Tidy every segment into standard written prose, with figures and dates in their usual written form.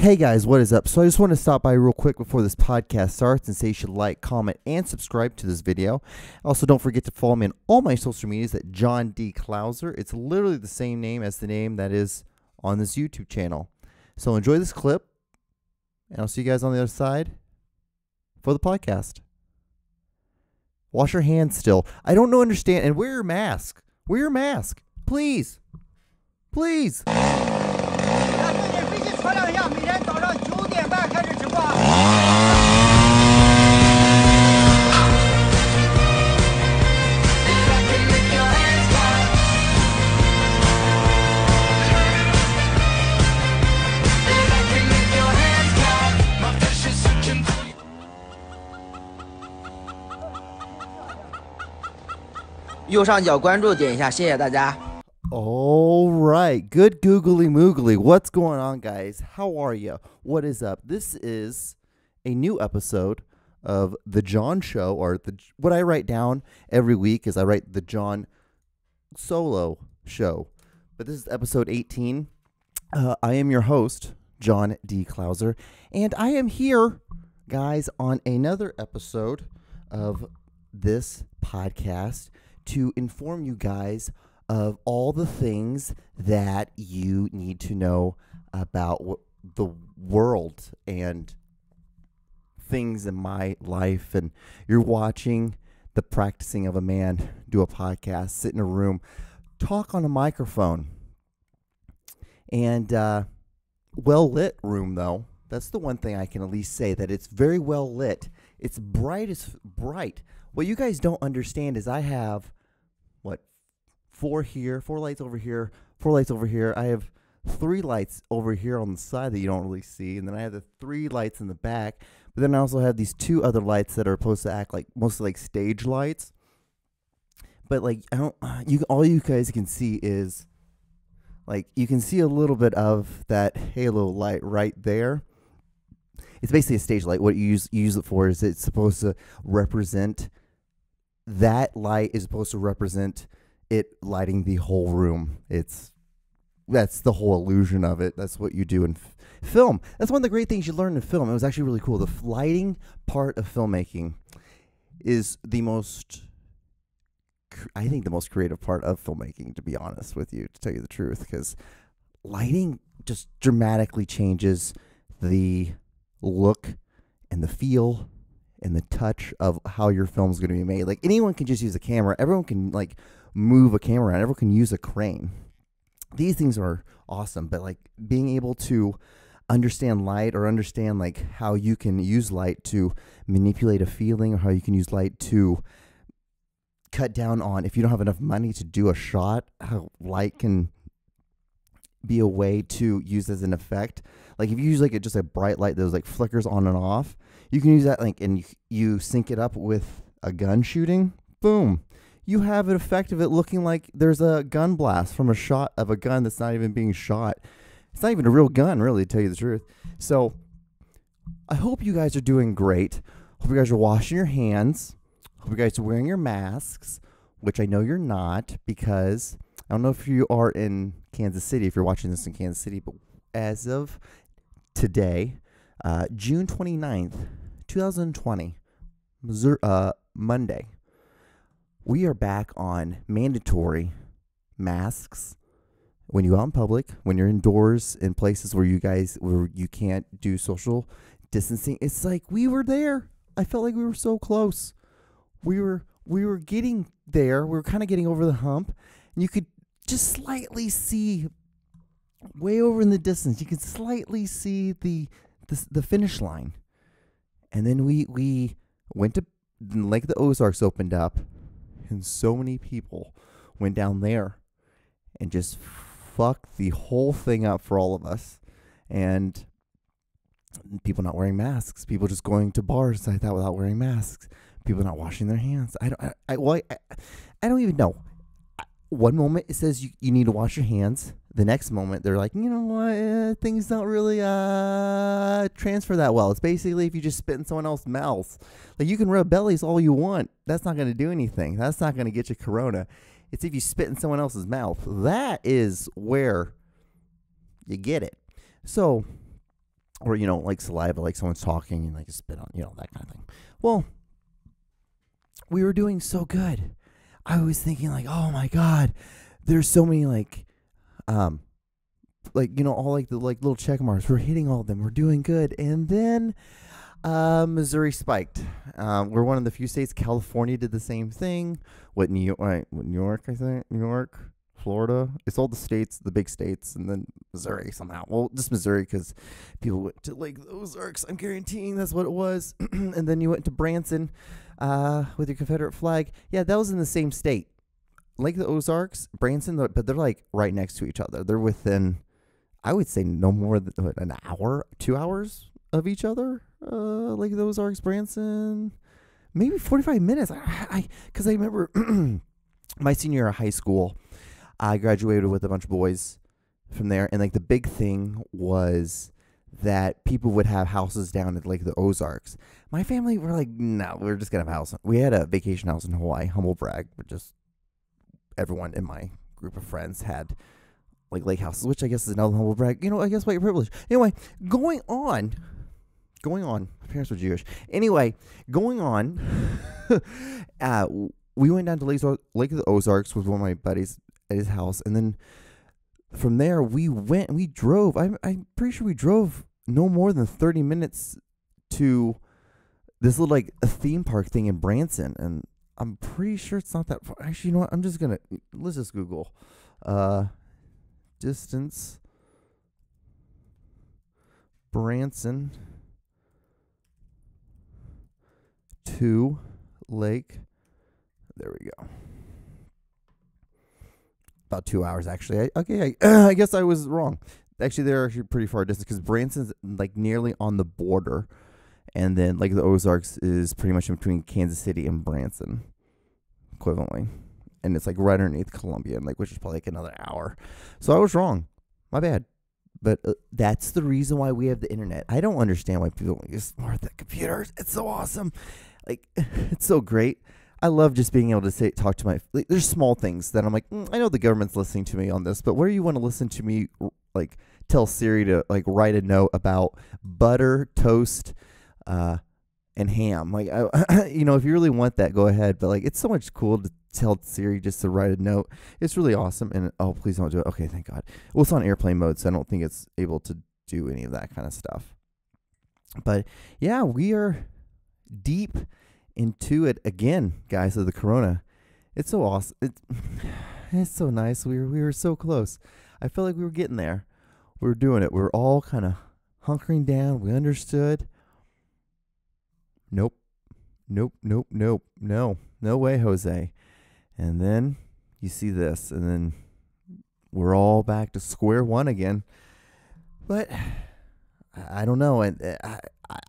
Hey guys, what is up? So I just want to stop by real quick before this podcast starts and say you should like, comment, and subscribe to this video. Also, don't forget to follow me on all my social medias at John D. Clouser. It's literally the same name as the name that is on this YouTube channel. So enjoy this clip, and I'll see you guys on the other side for the podcast. Wash your hands still. I don't understand. And wear your mask. Wear your mask. Please. Please. 每天早上9点半开始直播。右上角关注点一下，谢谢大家。 All right, good googly moogly. What's going on, guys? How are you? What is up? This is a new episode of The John Show, or what I write down every week is I write The John Solo Show. But this is episode 18. I am your host, John D. Clouser, and I am here, guys, on another episode of this podcast to inform you guys of all the things that you need to know about the world and things in my life. And you're watching the practicing of a man do a podcast, sit in a room, talk on a microphone, and well-lit room, though. That's the one thing I can at least say, that it's very well lit. It's bright as bright. What you guys don't understand is I have, what, 4 here, 4 lights over here, 4 lights over here. I have 3 lights over here on the side that you don't really see, and then I have the 3 lights in the back. But then I also have these 2 other lights that are supposed to act like mostly like stage lights. But like all you guys can see is like you can see a little bit of that halo light right there. It's basically a stage light. What you use it for is it's supposed to represent, that light is supposed to represent it lighting the whole room. That's the whole illusion of it. That's what you do in film. That's one of the great things you learn in film. It was actually really cool. The lighting part of filmmaking is the most, I think, the most creative part of filmmaking, to be honest with you, to tell you the truth, because lighting just dramatically changes the look and the feel and the touch of how your film is going to be made. Like, anyone can just use a camera. Everyone can like move a camera around. Everyone can use a crane. These things are awesome, but like being able to understand light, or understand like how you can use light to manipulate a feeling, or how you can use light to cut down on, if you don't have enough money to do a shot, how light can be a way to use as an effect. Like if you use like just a bright light that like flickers on and off, you can use that like, and you sync it up with a gun shooting, boom. You have an effect of it looking like there's a gun blast from a shot of a gun that's not even being shot. It's not even a real gun, really, to tell you the truth. So I hope you guys are doing great. Hope you guys are washing your hands. Hope you guys are wearing your masks, which I know you're not, because I don't know if you are in Kansas City, if you're watching this in Kansas City, but as of today, June 29th, 2020, Monday, we are back on mandatory masks when you go out in public, when you're indoors in places where you can't do social distancing. It's like we were there. I felt like we were so close. We were getting there. We were kind of getting over the hump, and you could just slightly see way over in the distance. You could slightly see the finish line. And then we went to Lake of the Ozarks, opened up, and so many people went down there and just fucked the whole thing up for all of us. And people not wearing masks, people just going to bars like that without wearing masks, people not washing their hands. I don't even know. One moment it says you need to wash your hands. The next moment they're like, you know what, things don't really transfer that well. It's basically if you just spit in someone else's mouth. Like, you can rub bellies all you want. That's not going to do anything. That's not going to get you corona. It's if you spit in someone else's mouth. That is where you get it. So or, like saliva, like someone's talking and like spit on, that kind of thing. Well, we were doing so good. I was thinking like, oh my God, there's so many all like the like little check marks. We're hitting all of them. We're doing good. And then Missouri spiked. We're one of the few states. California did the same thing. New York, I think. New York, Florida. It's all the states, the big states, and then Missouri somehow. Well, just Missouri because people went to Lake Ozarks. I'm guaranteeing that's what it was. And then you went to Branson with your Confederate flag. Yeah, that was in the same state. Lake the Ozarks, Branson, but they're like right next to each other. They're within, I would say, no more than an hour, 2 hours of each other. Lake the Ozarks, Branson, maybe 45 minutes. Because I remember my senior year of high school, I graduated with a bunch of boys from there, and like the big thing was that people would have houses down at Lake the Ozarks. My family were like, no, we're just gonna have a house. We had a vacation house in Hawaii, humble brag, but just everyone in my group of friends had like lake houses, which I guess is another humble brag. I guess white privilege. Anyway, going on. My parents were Jewish. Anyway, going on. We went down to Lake of the Ozarks with one of my buddies at his house, and then from there we drove. I'm pretty sure we drove no more than 30 minutes to this little like a theme park thing in Branson, and I'm pretty sure it's not that far. Actually, you know what? Let's just Google distance Branson to Lake. There we go. About 2 hours, actually. I guess I was wrong. Actually, they're actually pretty far distance because Branson's like nearly on the border. And then Lake of the Ozarks is pretty much in between Kansas City and Branson, equivalently. And it's like right underneath Columbia, and which is probably like another hour. So I was wrong. My bad. But that's the reason why we have the internet. I don't understand why people don't use smart computers. It's so awesome. It's so great. I love just being able to talk to there's small things that I'm like, I know the government's listening to me on this, but where do you want to listen to me, tell Siri to, write a note about butter, toast, and ham. If you really want that, go ahead. But, it's so much cool to tell Siri just to write a note. It's really awesome. And, oh, please don't do it. Okay, thank God. Well, it's on airplane mode, so I don't think it's able to do any of that kind of stuff. But, yeah, we are deep into it again, guys, of the corona. It's so awesome. It's so nice. We were so close. I felt like we were getting there. We were doing it. We were all kind of hunkering down. We understood. Nope. No way, Jose. And then you see this, and then we're all back to square one again. But I don't know. And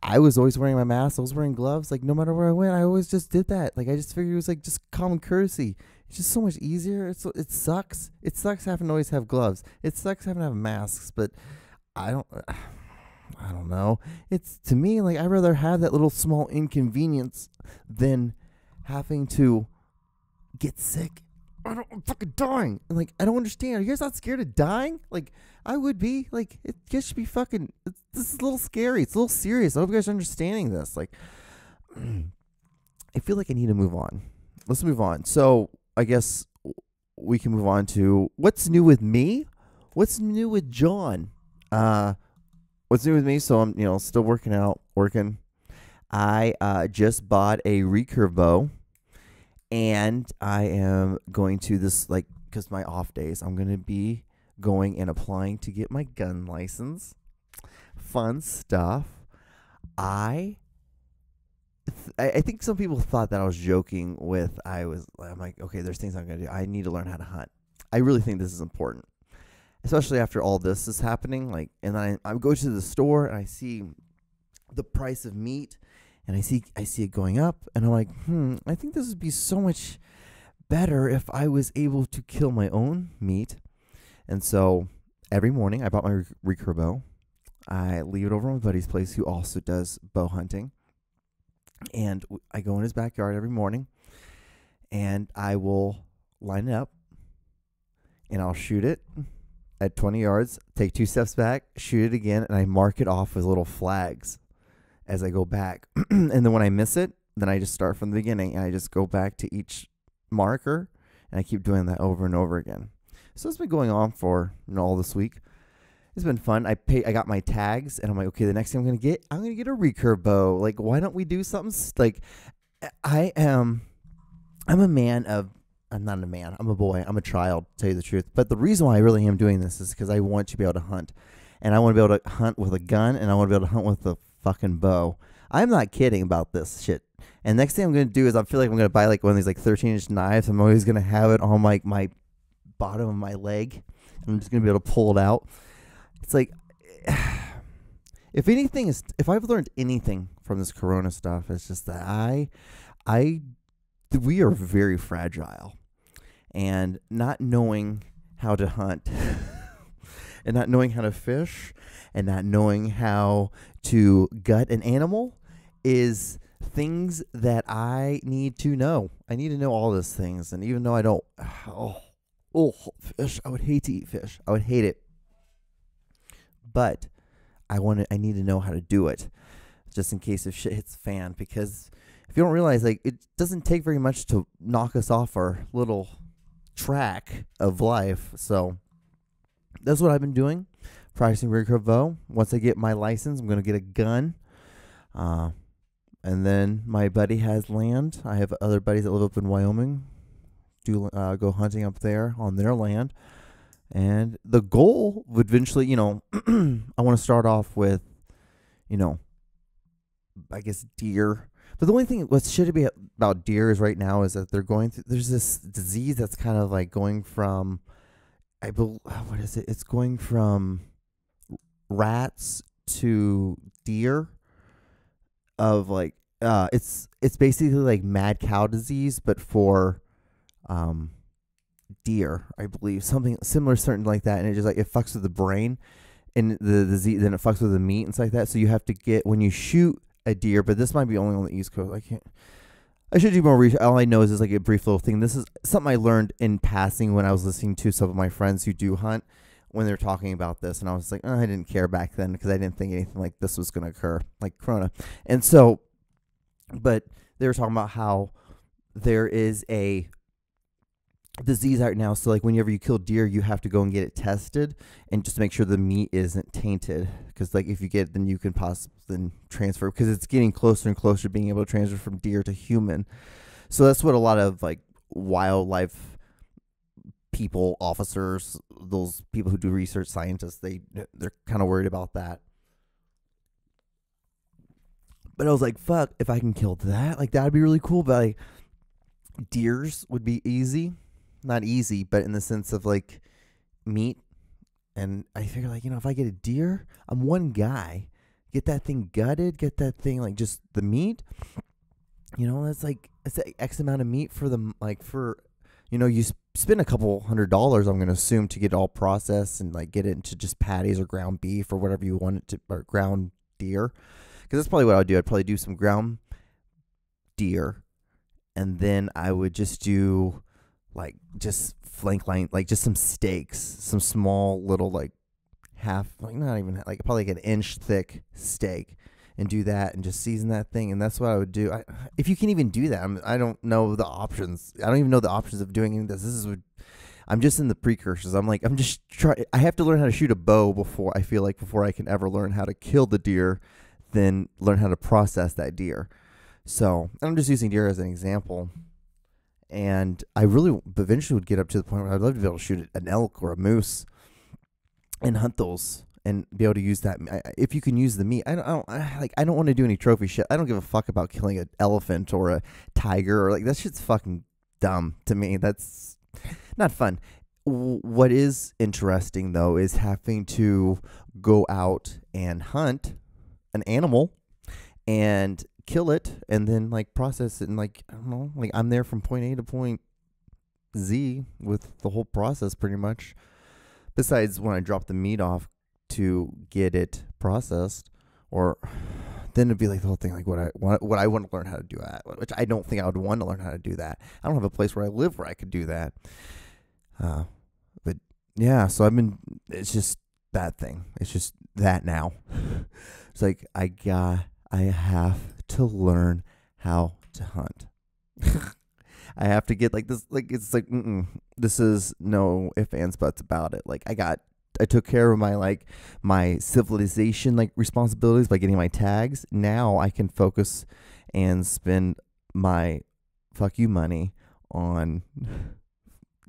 I was always wearing my mask. I was wearing gloves. No matter where I went, I always just did that. I just figured it was just common courtesy. It's just so much easier. It sucks. It sucks having to always have gloves. It sucks having to have masks. But I don't know. It's, to me, I'd rather have that little small inconvenience than having to get sick. I'm fucking dying. I don't understand. Are you guys not scared of dying? I would be. It just should be fucking. This is a little scary. It's a little serious. I hope you guys are understanding this. I feel like I need to move on. Let's move on. So, I guess we can move on to what's new with me? What's new with John? What's new with me? So, I'm, still working. I just bought a recurve bow. And I am going to this, because my off days, I'm going to be going and applying to get my gun license. Fun stuff. I think some people thought that I was joking with, I'm like, okay, there's things I'm going to do. I need to learn how to hunt. I really think this is important, especially after all this is happening. And then I go to the store and I see the price of meat. And I see it going up, and I'm like, I think this would be so much better if I was able to kill my own meat. And so every morning I bought my recurve bow. I leave it over at my buddy's place who also does bow hunting. And I go in his backyard every morning, and I will line it up, and I'll shoot it at 20 yards, take 2 steps back, shoot it again, and I mark it off with little flags as I go back. And then when I miss it, then I just start from the beginning, and I just go back to each marker, and I keep doing that over and over again. So it's been going on for all this week. It's been fun. I got my tags, and I'm like, okay, the next thing I'm gonna get a recurve bow. Like, why don't we do something like? I'm a man of. I'm not a man. I'm a boy. I'm a child, to tell you the truth. But the reason why I really am doing this is because I want to be able to hunt. And I want to be able to hunt with a gun, and I want to be able to hunt with a fucking bow. I'm not kidding about this shit. And next thing I'm going to do is I feel like I'm going to buy like one of these like 13-inch knives. I'm always going to have it on like my bottom of my leg. I'm just going to be able to pull it out. It's like, if I've learned anything from this Corona stuff, it's just that we are very fragile. And not knowing how to hunt and not knowing how to fish and not knowing how to gut an animal is things that I need to know. I need to know all those things. And even though I don't, fish, I would hate to eat fish. I would hate it. But I need to know how to do it just in case if shit hits the fan. Because if you don't realize, like, it doesn't take very much to knock us off our little track of life. So that's what I've been doing, practicing recurve bow. Once I get my license, I'm going to get a gun. And then my buddy has land. I have other buddies that live up in Wyoming. Go hunting up there on their land. And the goal would eventually, I want to start off with, I guess deer. But the only thing what's shitty about deer is right now is that there's this disease that's kind of like going from, what is it? It's going from rats to deer of like, it's basically like mad cow disease, but for, deer, I believe, something similar, certain like that. And it just like, it fucks with the brain and the disease, then it fucks with the meat and stuff like that. So you have to get, when you shoot a deer, but this might be only on the East Coast. I should do more research. All I know is like a brief little thing. This is something I learned in passing when I was listening to some of my friends who do hunt when they're talking about this. And I was like, I didn't care back then because I didn't think anything like this was going to occur, like Corona. And so, but they were talking about how there is a disease right now. So like whenever you kill deer, you have to go and get it tested and just make sure the meat isn't tainted. Because like if you get it, then you can possibly then transfer, because it's getting closer and closer to being able to transfer from deer to human. So that's what a lot of like wildlife people, officers, those people who do research, scientists, they're kind of worried about that. But I was like, fuck, if I can kill that, like that'd be really cool. But like, deers would be easy. Not easy, but in the sense of like meat. And I figure like, if I get a deer, I'm one guy. Get that thing gutted, get that thing like just the meat. That's like X amount of meat for them. Like for, you spend a couple $100, I'm going to assume, to get it all processed and like get it into just patties or ground beef or whatever you want it to, or ground deer. Because that's probably what I would do. I'd probably do some ground deer, and then I would just do like just flank line, like just some steaks, some small little like half, like not even like probably like an inch thick steak, and do that and just season that thing. And that's what I would do. If you can even do that, I don't know the options. I don't even know the options of doing any of this. I'm just in the precursors. I'm just trying. I have to learn how to shoot a bow before I can ever learn how to kill the deer, then learn how to process that deer. So I'm just using deer as an example. And I really eventually would get up to the point where I'd love to be able to shoot an elk or a moose and hunt those and be able to use that. If you can use the meat, I don't want to do any trophy shit. I don't give a fuck about killing an elephant or a tiger, or like that shit's fucking dumb to me. That's not fun. What is interesting though is having to go out and hunt an animal and kill it and then like process it, and like I don't know, like I'm there from point A to point Z with the whole process pretty much, besides when I drop the meat off to get it processed. Or then it'd be like the whole thing, like what I want to learn how to do that, which I don't think I would want to learn how to do that. I don't have a place where I live where I could do that. But yeah, so it's just that thing. It's just that now. It's like I have to learn how to hunt. I have to get like this, like, it's like, this is no ifs, ands, buts about it. Like, I took care of my civilization, like, responsibilities by getting my tags. Now I can focus and spend my fuck you money on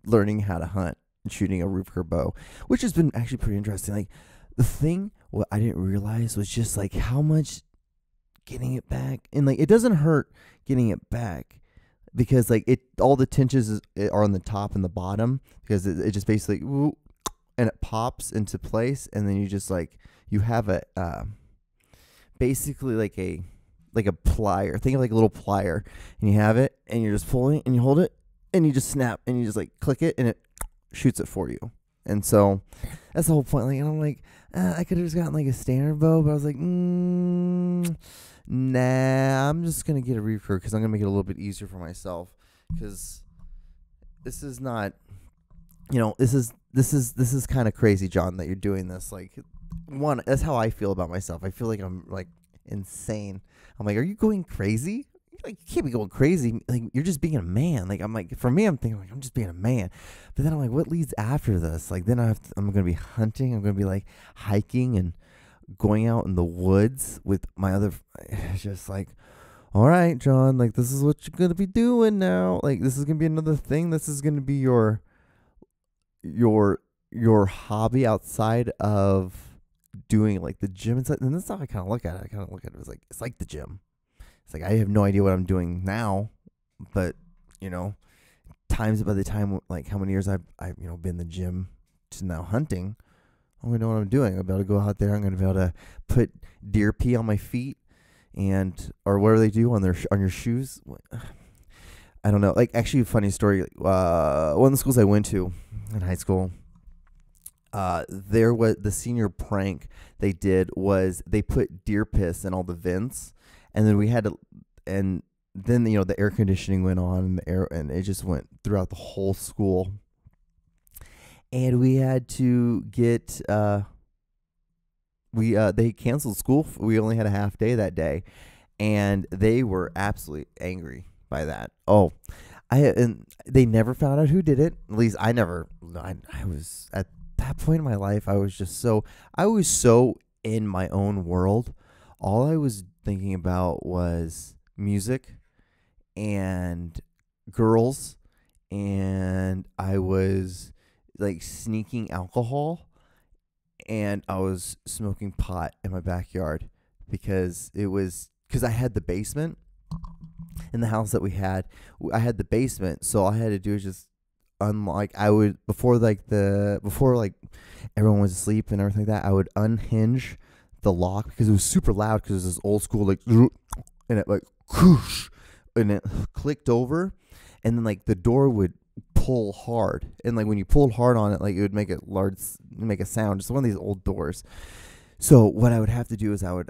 learning how to hunt and shooting a roof curve bow, which has been actually pretty interesting. Like, the thing, what I didn't realize was just like how much getting it back, and like, it doesn't hurt getting it back because like all the tensions are on the top and the bottom, because it just basically whoop, and it pops into place, and then you just like, you have a basically like a plier. Think of like a little plier, and you have it, and you're just pulling, and you hold it, and you just snap, and you just like click it, and it shoots it for you. And so that's the whole point. Like, and I'm like, I could have just gotten like a standard bow, but I was like, nah, I'm just gonna get a recurve because I'm gonna make it a little bit easier for myself. Because this is not, this is kind of crazy, John, that you're doing this. Like, one, that's how I feel about myself. I feel like I'm like insane. I'm like, are you going crazy? Like, you can't be going crazy. Like, you're just being a man. Like, I'm like, for me, I'm thinking like, I'm just being a man. But then I'm like, what leads after this? Like, then I'm gonna be hunting. I'm gonna be like hiking and going out in the woods with my other. It's just like, all right, John. Like, this is what you're gonna be doing now. Like, this is gonna be another thing. This is gonna be your hobby outside of doing like the gym and stuff. And that's how I kind of look at it. I kind of look at it as like, it's like the gym. It's like, I have no idea what I'm doing now, but times by the time, like, how many years I've been in the gym to now hunting, I'm gonna know what I'm doing. I'm about to go out there. I'm gonna be able to put deer pee on my feet, or whatever they do on your shoes. I don't know. Like, actually, a funny story. One of the schools I went to in high school, there was the senior prank they did was they put deer piss in all the vents. And then we had to, and then the air conditioning went on, and it just went throughout the whole school. And we had to get they canceled school. We only had a half day that day, and they were absolutely angry by that. Oh, and they never found out who did it. At least I never. I was at that point in my life. I was so in my own world. All I was thinking about was music and girls, and I was like sneaking alcohol, and I was smoking pot in my backyard because I had the basement in the house that we had. I had the basement, so all I had to do is just unlock. I would before everyone was asleep and everything like that, I would unhinge the lock because it was super loud because it was this old school like, and it like whoosh, and it clicked over, and then like the door would pull hard, and like when you pulled hard on it, like it would make a sound. Just one of these old doors. So what I would have to do is I would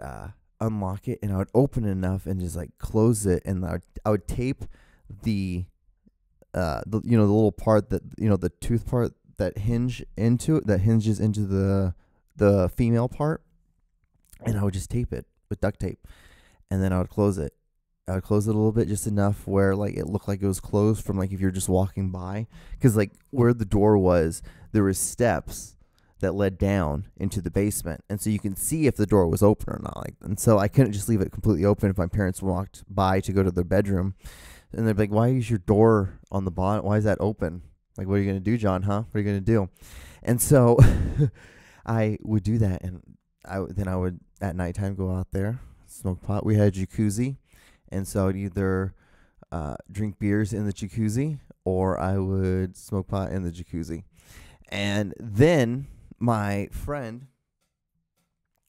unlock it, and I would open it enough and just like close it, and I would tape the little part that the tooth part that hinges into the female part. And I would just tape it with duct tape, and then I would close it. I would close it a little bit, just enough where like it looked like it was closed from like if you're just walking by, because like where the door was, there was steps that led down into the basement, and so you can see if the door was open or not. Like, and so I couldn't just leave it completely open if my parents walked by to go to their bedroom, and they'd be like, "Why is your door on the bottom? Why is that open? Like, what are you gonna do, John? Huh? What are you gonna do?" And so I would do that, and I would at nighttime go out there, smoke pot. We had a jacuzzi, and so I'd either drink beers in the jacuzzi, or I would smoke pot in the jacuzzi. And then my friend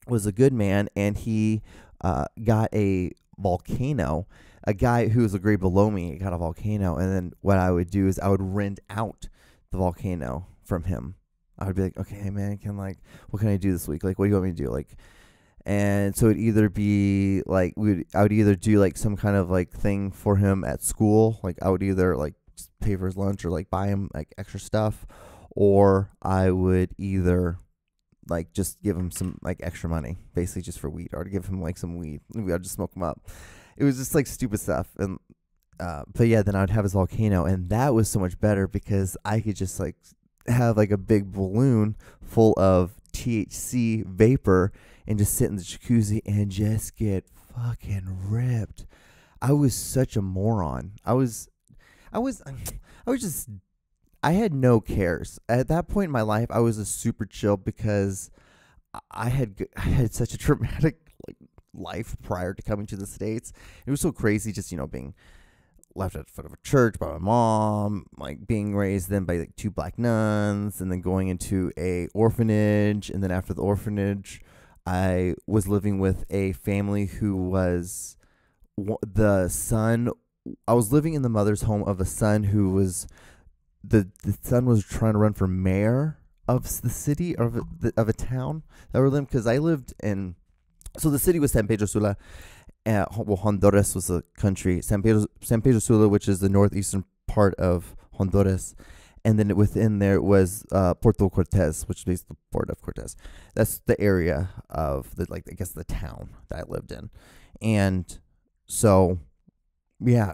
was a good man, and he got a volcano. A guy who was a grade below me got a volcano, and then what I would do is I would rent out the volcano from him. I would be like, okay, hey man, what can I do this week? Like, what do you want me to do? Like, and so it'd either be like, I would either do like some kind of like thing for him at school. Like, I would either like pay for his lunch or like buy him like extra stuff, or I would either like just give him some like extra money, basically just for weed, or to give him like some weed. Maybe I'd just smoke him up. It was just like stupid stuff. And but yeah, then I'd have his volcano, and that was so much better because I could just like have like a big balloon full of THC vapor and just sit in the jacuzzi and just get fucking ripped. I was such a moron. I just I had no cares. At that point in my life, I was a super chill because I had such a traumatic like life prior to coming to the States. It was so crazy just, being left at the foot of a church by my mom, like being raised then by like 2 black nuns, and then going into a orphanage, and then after the orphanage, I was living with a family who was the son. I was living in the mother's home of a son who was the son was trying to run for mayor of the city of a town that we're living, because I lived in. So the city was San Pedro Sula. Honduras was a country. San Pedro Sula, which is the northeastern part of Honduras, and then within there was Puerto Cortes, which is the port of Cortes. That's the area of the I guess the town that I lived in, and so yeah,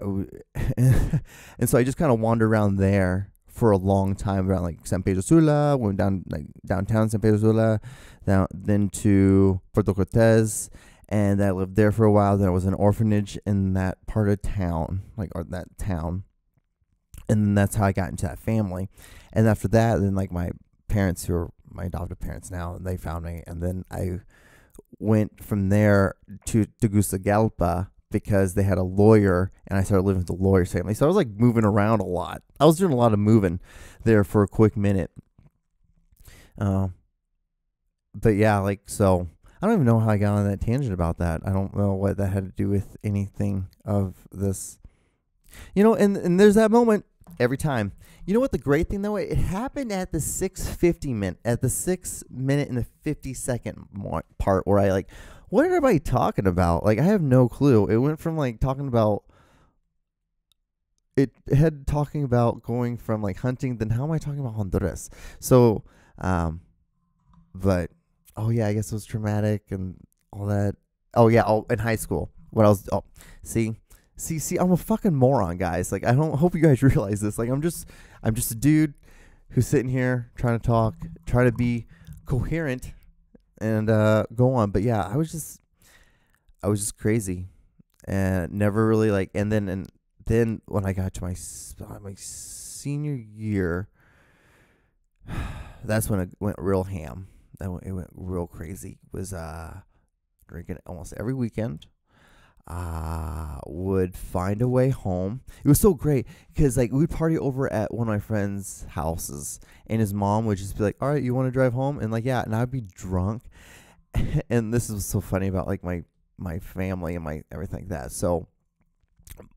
and so I just kind of wandered around there for a long time around like San Pedro Sula. Went down like downtown San Pedro Sula, then to Puerto Cortes. And I lived there for a while. Then I was in an orphanage in that part of town, or that town. And that's how I got into that family. And after that, then like my parents, who are my adoptive parents now, they found me. And then I went from there to Tegucigalpa because they had a lawyer, and I started living with the lawyer's family. So I was like moving around a lot. I was doing a lot of moving there for a quick minute. But yeah, like, so I don't even know how I got on that tangent about that. I don't know what that had to do with anything of this. And there's that moment every time. You know what the great thing though? It happened at the 6:50 minute, at the 6 minute and the 50-second part where I like, what are everybody talking about? Like, I have no clue. It went from like talking about, it had talking about going from like hunting, then how am I talking about Honduras? So, but, oh yeah, I guess it was traumatic and all that. Oh yeah, in high school. What else? Oh, see, I'm a fucking moron, guys. Like, I don't hope you guys realize this. Like, I'm just a dude who's sitting here trying to talk, try to be coherent, and go on. But yeah, I was just crazy, and never really like. And then when I got to my senior year, that's when it went real ham. It went real crazy. It was drinking almost every weekend. Would find a way home. It was so great because like we'd party over at one of my friends' houses, and his mom would just be like, "All right, you want to drive home?" And like, yeah, and I'd be drunk. And this was so funny about like my family and my everything like that. So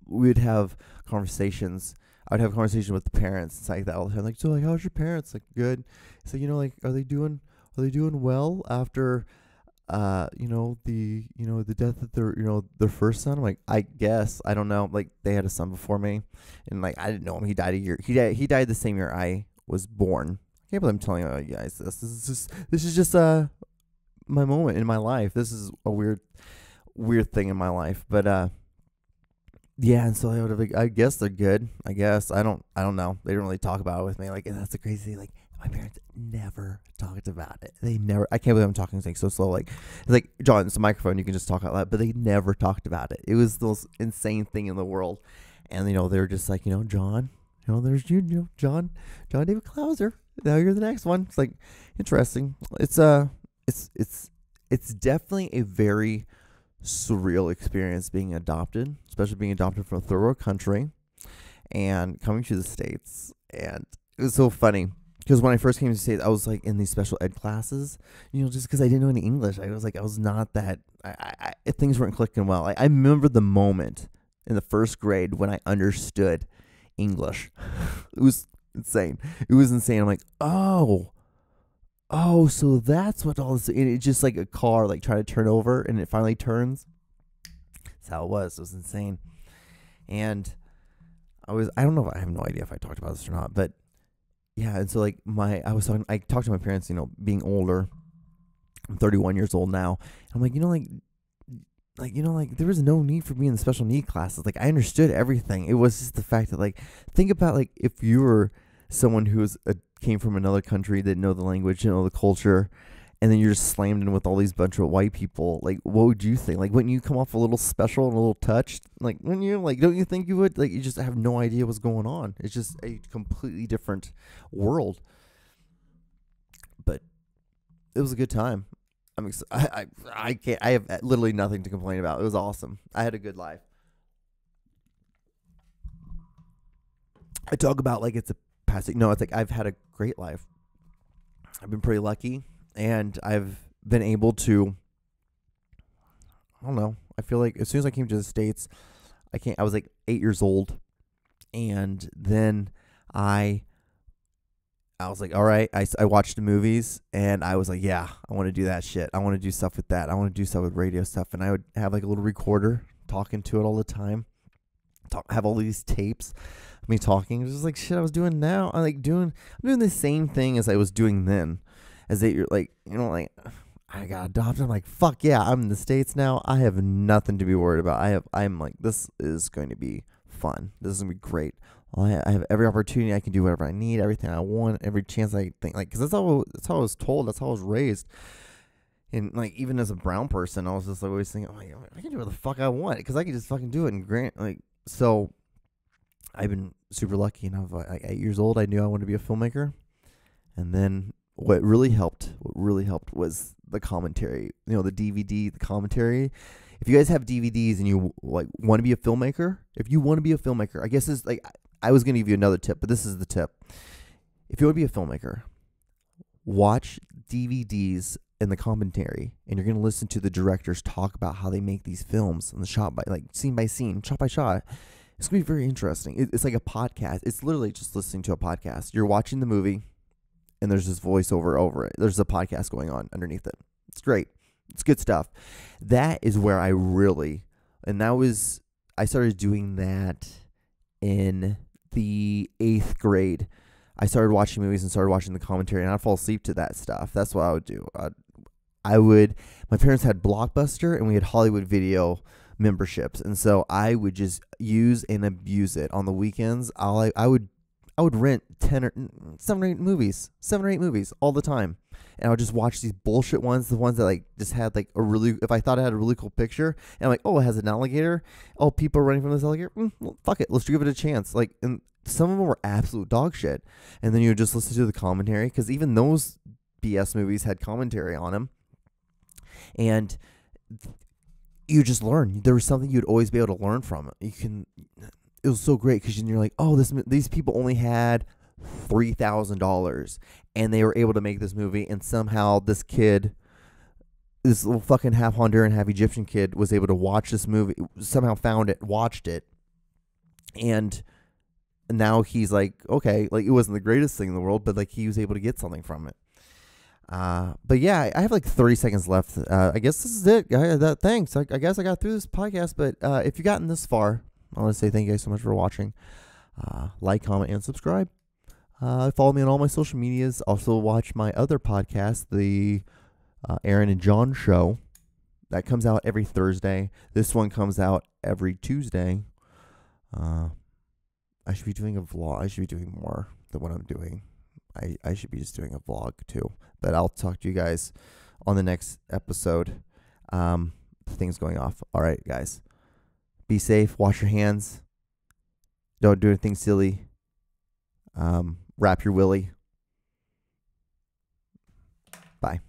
we'd have conversations. I'd have conversations with the parents and stuff like that all the time. Like, so like, how's your parents? Like, good. So like, are they doing well after the death of their first son? I'm like, I guess, I don't know. Like, they had a son before me, and like, I didn't know him. He died he died the same year I was born. I can't believe I'm telling you guys this. This is just my moment in my life. This is a weird thing in my life. But yeah, and so I would have, I guess they're good. I guess I don't know. They didn't really talk about it with me. Like, and that's the crazy thing. Like, my parents never talked about it. They never. I can't believe I'm talking like so slow. Like, it's like, John, it's a microphone. You can just talk out loud. But they never talked about it. It was the most insane thing in the world. And they were just like, John, there's you, John David Klauser. Now you're the next one. It's like interesting. It's definitely a very surreal experience being adopted, especially being adopted from a third world country and coming to the States. And it was so funny. Because when I first came to the States, I was like in these special ed classes, just because I didn't know any English. I was not that, things weren't clicking well. I remember the moment in the first grade when I understood English. It was insane. I'm like, oh, so that's what all this, and it's just like a car, like trying to turn over and it finally turns. That's how it was. It was insane. And I have no idea if I talked about this or not, but yeah, and so like I talked to my parents, being older. I'm 31 years old now. I'm like, there was no need for me in the special need classes. Like I understood everything. It was just the fact that like, think about like if you were someone who came from another country, didn't know the language, didn't know the culture, and then you're just slammed in with all these bunch of white people. Like, what would you think? Like, wouldn't you come off a little special and a little touched? Like, wouldn't you? Like, don't you think you would? Like, you just have no idea what's going on. It's just a completely different world. But it was a good time. I can't. I have literally nothing to complain about. It was awesome. I had a good life. I talk about like it's a passing. No, it's like I've had a great life. I've been pretty lucky, and I've been able to. I don't know. I feel like as soon as I came to the States, I was like 8 years old, and then I was like, all right. I watched the movies, and I was like, yeah, I want to do that shit. I want to do stuff with that. I want to do stuff with radio stuff, and I would have like a little recorder, talking to it all the time. Have all these tapes of me talking. It was just like shit I was doing now. I'm doing the same thing as I was doing then. As you're like, like I got adopted. I'm like, fuck yeah, I'm in the States now. I have nothing to be worried about. I'm like, this is going to be fun. This is gonna be great. I have every opportunity. I can do whatever I need, everything I want, every chance I think. Like, because that's how I was told. That's how I was raised. And like, even as a brown person, I was just like always thinking, oh, I can do what the fuck I want because I can just fucking do it. And so I've been super lucky enough. Like 8 years old, I knew I wanted to be a filmmaker. And then what really helped was the commentary. The DVD, the commentary. If you guys have DVDs and you like want to be a filmmaker, I guess it's like I was going to give you another tip, but this is the tip. If you want to be a filmmaker, watch DVDs in the commentary, and you're going to listen to the directors talk about how they make these films and the shot by scene by scene, shot by shot. It's going to be very interesting. It's like a podcast. It's literally just listening to a podcast. You're watching the movie, and there's this voiceover over it. There's a podcast going on underneath it. It's great. It's good stuff. That is where I started doing that in the 8th grade. I started watching movies and started watching the commentary, and I'd fall asleep to that stuff. That's what I would do. My parents had Blockbuster, and we had Hollywood Video memberships, and so I would just use and abuse it on the weekends. I would rent 7 or 8 movies all the time, and I would just watch these bullshit ones, the ones that like just had like if I thought it had a really cool picture, and I'm like, oh, it has an alligator, oh, people are running from this alligator, well, fuck it, let's give it a chance. Like, and some of them were absolute dog shit, and then you would just listen to the commentary, because even those BS movies had commentary on them, and you just learn. There was something you'd always be able to learn from it. It was so great because you're like, oh, these people only had $3,000, and they were able to make this movie, and somehow this little fucking half Honduran, half Egyptian kid was able to watch this movie, somehow found it, watched it, and now he's like, okay, like it wasn't the greatest thing in the world, but like he was able to get something from it. But yeah, I have like 30 seconds left. I guess this is it. Thanks. I guess I got through this podcast, but if you've gotten this far, I want to say thank you guys so much for watching. Like, comment, and subscribe. Follow me on all my social medias. Also watch my other podcast, the Aaron and John Show. That comes out every Thursday. This one comes out every Tuesday. I should be doing a vlog. I should be doing more than what I'm doing. I should be just doing a vlog too. But I'll talk to you guys on the next episode. Things going off. All right, guys. Be safe. Wash your hands. Don't do anything silly. Wrap your willy. Bye.